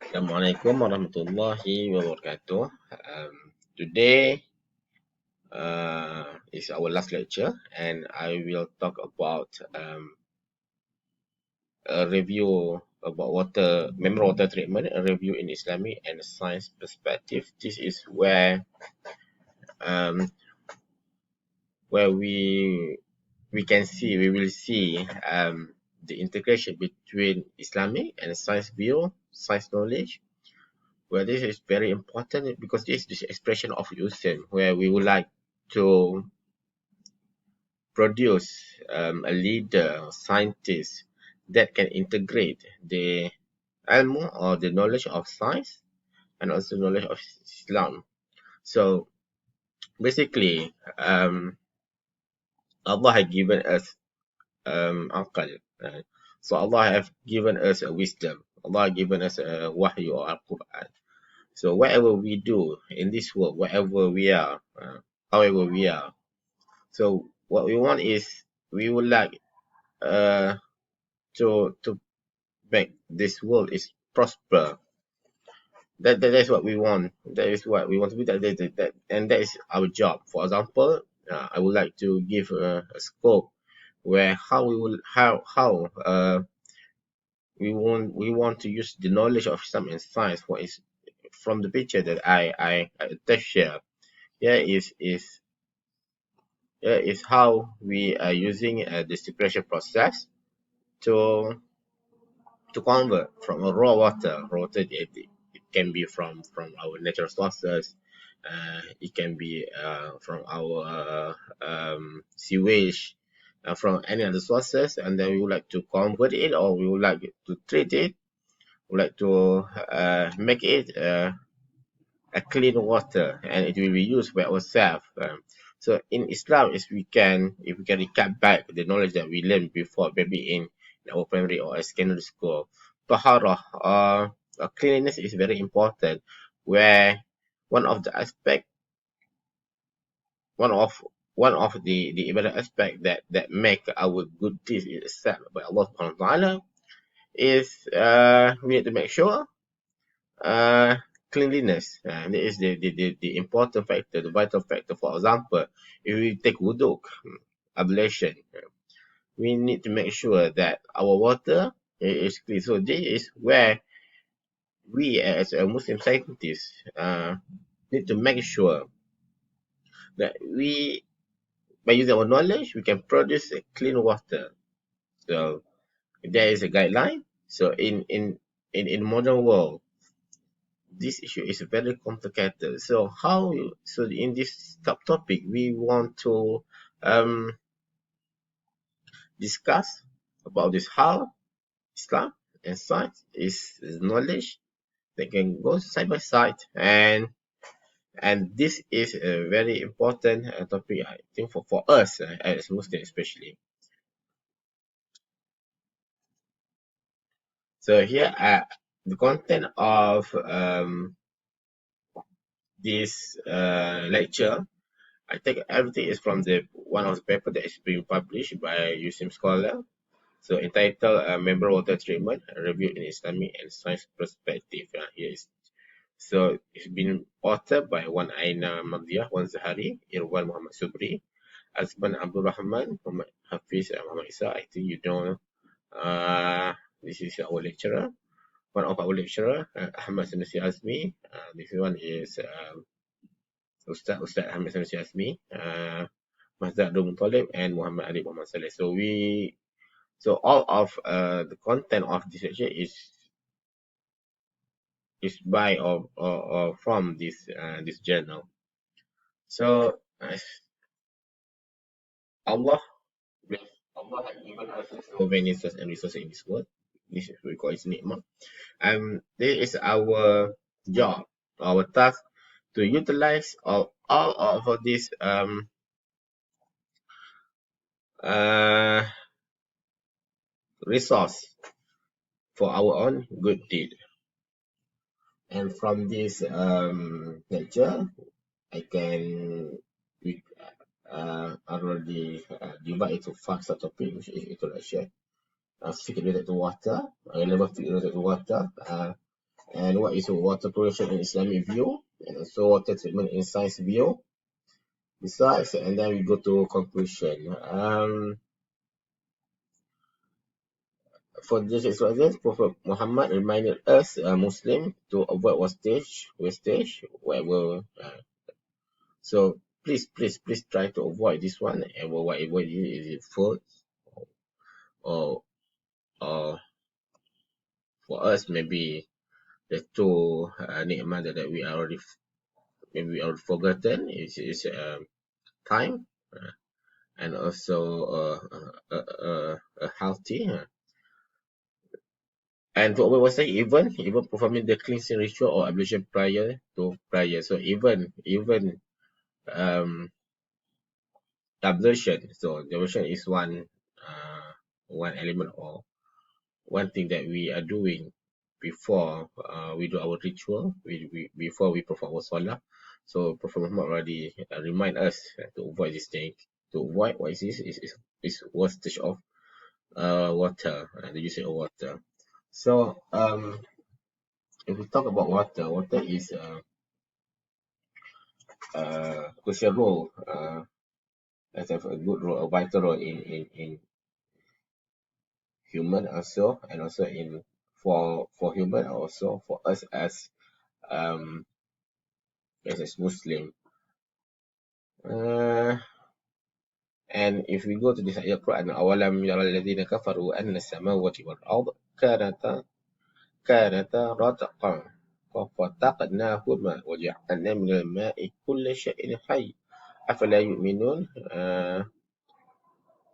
Assalamualaikum warahmatullahi wabarakatuh. Today is our last lecture, and I will talk about a review about mineral water treatment, a review in Islamic and science perspective. This is um, where we will see the integration between Islamic and science knowledge, where this is very important because this is the expression of Islam, where we would like to produce a leader, scientist that can integrate the ilmu or the knowledge of science and also knowledge of Islam. So basically, Allah has given us akal. So Allah have given us a wisdom. Allah has given us a wahyu or Al-Quran. So whatever we do in this world, wherever we are, however we are, so what we want is we would like to make this world is prosper. That is what we want. That is what we want to be. And that is our job. For example, I would like to give a scope where how we want to use the knowledge of Islam and science. What is from the picture that I attach here. Here is how we are using the separation process to convert from a raw water. It can be from our natural sources. It can be from our sewage, from any other sources, and then we would like to convert it, or we would like to treat it. We would like to make it a clean water, and it will be used by ourselves. So in Islam, if we can recap back the knowledge that we learned before, maybe in our primary or secondary school, taharah, cleanliness is very important. Where one of the aspect, one of the ibadah aspect that make our good deeds is accepted by Allah Subhanahu wa Taala is we need to make sure cleanliness. That is the important factor, the vital factor. For example, if we take wudu, ablation, we need to make sure that our water is clean. So this is where we as a Muslim scientists need to make sure that we, by using our knowledge, we can produce a clean water. So there is a guideline. So in modern world, this issue is very complicated. So in this topic we want to discuss about this, how Islam and science is knowledge that can go side by side, and this is a very important topic, I think, for us as Muslims especially. So here the content of this lecture. I think everything is from the one of the paper that is being published by Muslim scholar. So entitled Member Water Treatment, a Review in Islamic and Science Perspective. Here is. So it's been authored by one Aina Madiyah, one Zahari, Irwan Muhammad Subri, Azman Abdul Rahman, Muhammad Hafiz, Muhammad Isa. I think you know this is our lecturer. One of our lecturer, Ahmad Sanusi Azmi. This one is Ustaz Ahmad Sanusi Azmi, Mazhar Abdul Muttalib, and Muhammad Ali Muhammad Saleh. So all of the content of this lecture is by or from this journal. So Allah has given us so many sources and resources in this world. This is we call it nikmah. This is our job, our task, to utilize all of this resource for our own good deed. And from this lecture, I can already divide into 5 subtopics, which is introduction, physics related to water, level physics related to water, and what is water purification in Islamic view, and also water treatment in science view. Besides, and then we go to conclusion. For this reason, Prophet Muhammad reminded us, Muslim, to avoid wastage, whatever. So please try to avoid this one, and whatever it is, food, or or for us maybe the two nikmat that we already maybe we already forgotten is time, and also healthy. And what we was saying, even performing the cleansing ritual or ablution prior to prayer. So even um ablution. So the ablution is one element or one thing that we are doing before we do our ritual, before we perform our salah. So Prophet Muhammad already remind us to avoid this thing. To avoid what is this is wastage of water, the usage of water. So if we talk about water, water is crucial role, as a good role, a vital role in human also, and also in for human, also for us um as Muslim. And if we go to this ayat Quran, awalam yaral ladzina kafaru anna samawati wal ard kanata ratqan fafataqnahuma wa ja'alna minal ma'i kulli shay'in hayy afala yu'minun.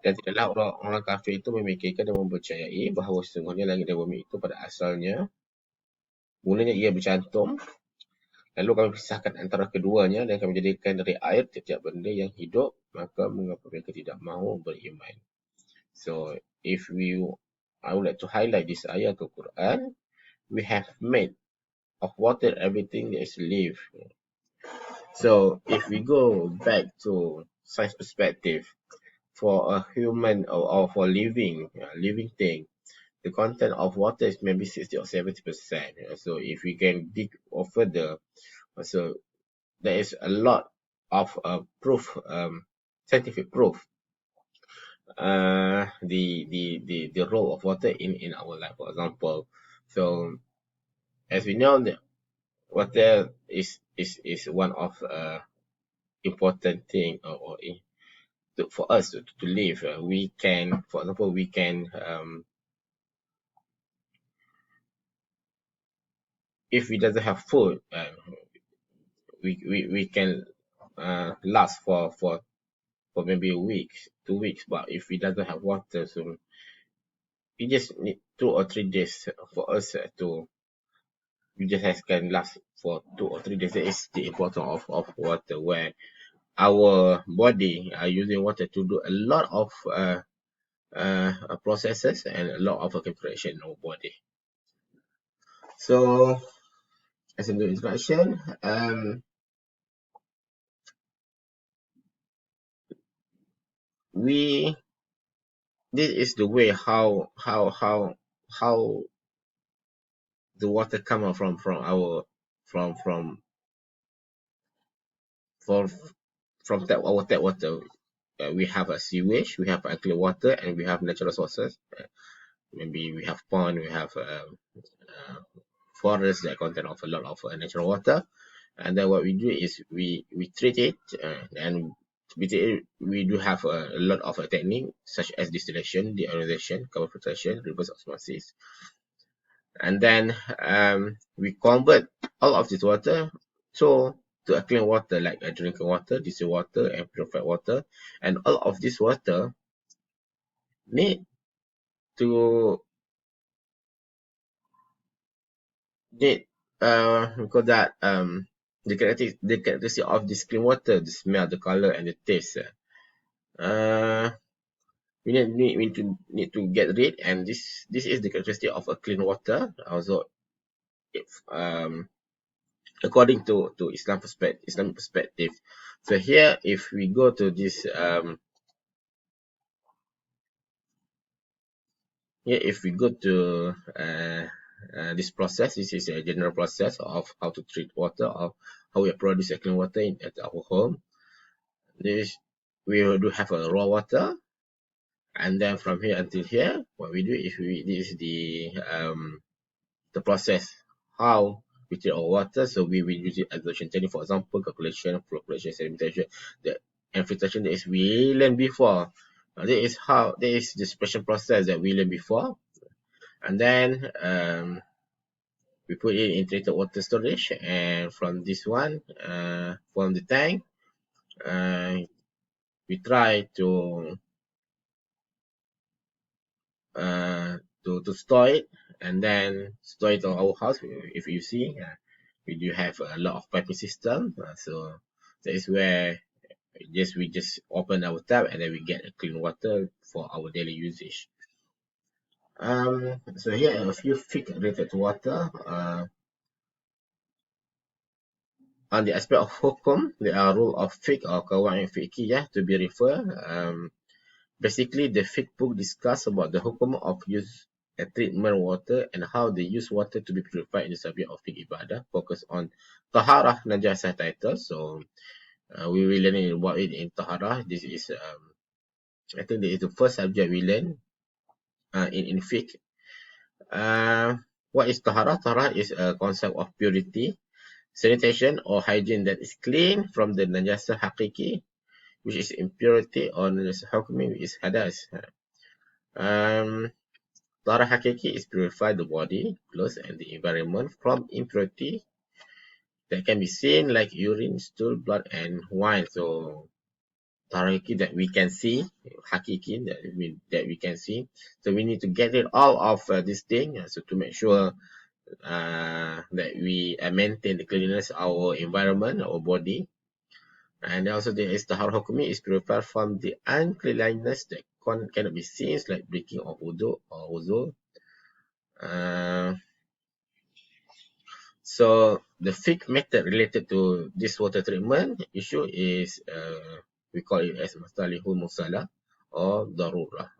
Dan tidaklah orang kafir itu memikirkan dan mempercayai bahawa sesungguhnya langit dan bumi itu pada asalnya mulanya ia bercantum, lalu kami pisahkan antara keduanya dan kami jadikan dari air setiap benda yang hidup, maka mengapa mereka tidak mahu beriman. So if I would like to highlight this ayat of Quran, we have made of water everything that is live. So if we go back to science perspective, for a human or for living thing, the content of water is maybe 60 or 70%. So if we can dig further, so there is a lot of proof, scientific proof, the role of water in our life. For example, so as we know that water is one of important thing for us to live. We can, for example, we can if we doesn't have food, we can last for maybe a week, 2 weeks. But if we doesn't have water, so we just need 2 or 3 days for us to we just can last for 2 or 3 days. That is the importance of water, where our body are using water to do a lot of processes and a lot of preparation in our body. So as a good introduction, this is the way how the water come out from our from our tap water. We have a sewage, we have clean water, and we have natural sources. Maybe we have pond, we have forests that contain of a lot of natural water. And then what we do is we treat it, and we do have a lot of technique such as distillation, deionization, carbon filtration, reverse osmosis. And then we convert all of this water to a clean water, like a drinking water, distilled water, and purified water. And all of this water need to because that the characteristic of this clean water, the smell, the color, and the taste. We need to get rid, and this is the characteristic of a clean water. Also, if according to Islamic perspective. So here, if we go to this here, if we go to this process. This is a general process of how to treat water, or how we produce clean water at our home. This we do have a raw water, and then from here until here, what we do is this is the process how we treat our water. So we will use it as version 10, for example, calculation, flow calculation, sedimentation, and filtration. That is we learned before. That is the special process that we learned before, and then we put it in treated water storage, and from this one, from the tank, uh, we try to store it, and then store it on our house. If you see, we do have a lot of piping system, so that is where we just open our tap, and then we get a clean water for our daily usage. So here are a few fiqh related to water. On the aspect of hukum, there are rule of fiqh or qawaid fiqhiyah to be referred. Basically, the fiqh book discuss about the hukum of use and treatment water and how they use water to be purified in the subject of fiqh ibadah. Focus on taharah najasah title. So we will learn about it in taharah. This is I think this is the first subject we learn in fiqh. What is taharah? Taharah is a concept of purity, sanitation or hygiene that is clean from the najasah hakiki, which is impurity, or najasah hukmi, which is hadas. Taharah hakiki is purify the body, clothes, and the environment from impurity that can be seen like urine, stool, blood, and wine. So taharah hakiki that we can see, hakiki that we can see. So we need to get rid all of this thing, so to make sure that we maintain the cleanliness of our environment, our body. And also there is taharah hukmi is purified from the uncleanliness that cannot be seen, like breaking of wudu or wudu. So the fiqh method related to this water treatment issue is we call it as mastalihul musala or darurah.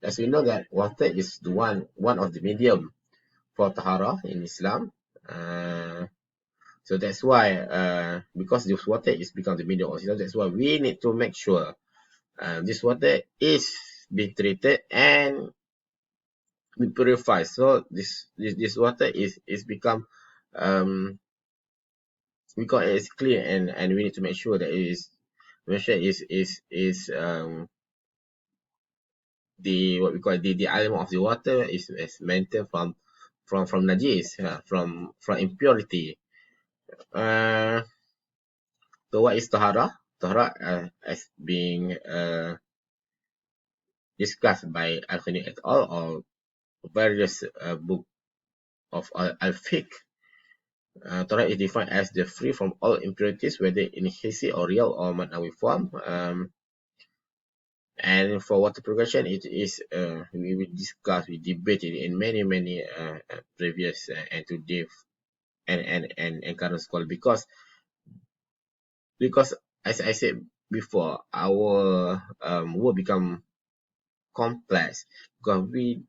As we know that water is the one of the medium for tahara in Islam. So that's why because this water is become the medium of Islam, that's why we need to make sure this water is being treated and be purified. So this water is become we call it as clean, and we need to make sure that it is the what we call the element of the water is maintained from najis, from impurity. So what is tahara? Tahara as being discussed by Al-Khani et al. Or various book of Al-Fiqh. Tahara is defined as the free from all impurities, whether in hissi or real or ma'nawi form. And for water purification, it is we will discuss, we debated in many previous and today and current school, because as I said before, our work become complex because we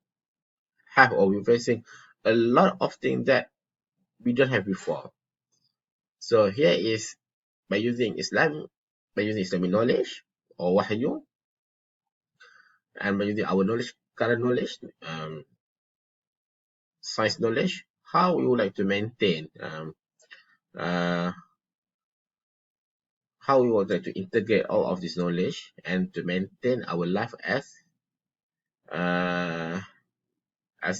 have or we're facing a lot of things that we don't have before. So here is by using Islamic knowledge or wahyu, and by using our knowledge, current knowledge, science knowledge, how we would like to maintain, how we would like to integrate all of this knowledge and to maintain our life as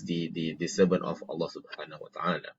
the servant of Allah subhanahu wa ta'ala.